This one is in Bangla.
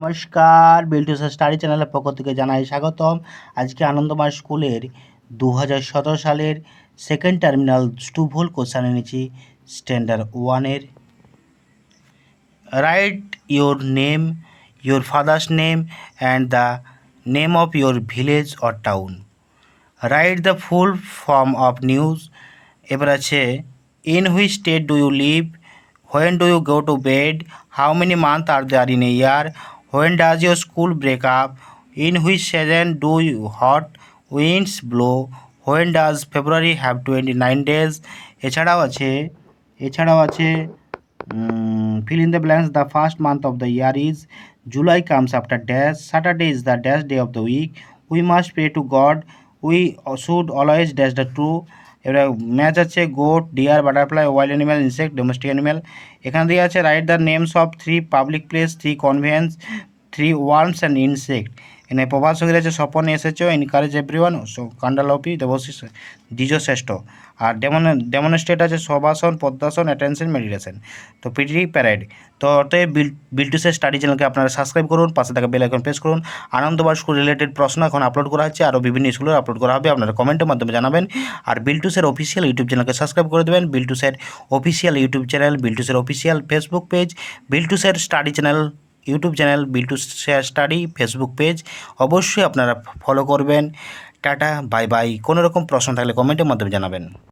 নমস্কার, বিল্টুস স্টাডি চ্যানেলের পক্ষ থেকে জানাই স্বাগতম। আজকে আনন্দময় স্কুলের 2017 সালের সেকেন্ড টার্মিনাল টু ভুল কোশ্চেন এনেছি স্ট্যান্ডার্ড 1-এর। Write your name, your father's name and the name of your village or town. Write the full form of news. এবার আছে in which state do you live, when do you go to bed, how many month are there in a year, when does your school break up, in which season do you hot winds blow, when does February have 29 days। এছাড়াও আছে fill in the blanks, the first month of the year is July, comes after dash, Saturday is the dash day of the week, we must pray to God, we should always dash the true। এবার ম্যাচ আছে goat, deer, butterfly, wild animal, insect, domestic animal. এখান দিয়ে আছে write the names of 3 public place, 3 conveyance, 3 worms and insect. এখানে প্রভাত সঙ্গীত আছে স্বপন এসেছ, এনকারেজ এভরিওয়ান, কান্ডালপি, দেবশিষ, দ্বিজ শ্রেষ্ঠ। আর ডেমনস্ট্রেট আছে সবাসন, পদ্মাসন, অ্যাটেনশন, মেডিটেশন। তো পিটি প্যারেড। তো অতএব বিল্টুসের স্টাডি চ্যানেলকে আপনারা সাবস্ক্রাইব করুন, পাশে থাকা বেল আইকন প্রেস করুন। আনন্দবার স্কুল রিলেটেড প্রশ্ন এখন আপলোড করা হচ্ছে, আরও বিভিন্ন স্কুলে আপলোড করা হবে, আপনারা কমেন্টের মাধ্যমে জানাবেন। আর বিল্টুসের অফিসিয়াল ইউটিউব চ্যানেলকে সাবস্ক্রাইব করে দেবেন। বিল্টুসের অফিসিয়াল ইউটিউব চ্যানেল, বিল্টুসের অফিসিয়াল ফেসবুক পেজ, বিল্টুসের study channel YouTube channel, Biltus study Facebook page অবশ্যই আপনারা ফলো করবেন। Tata, bye bye. কোনো রকম প্রশ্ন থাকলে কমেন্টের মাধ্যমে জানাবেন।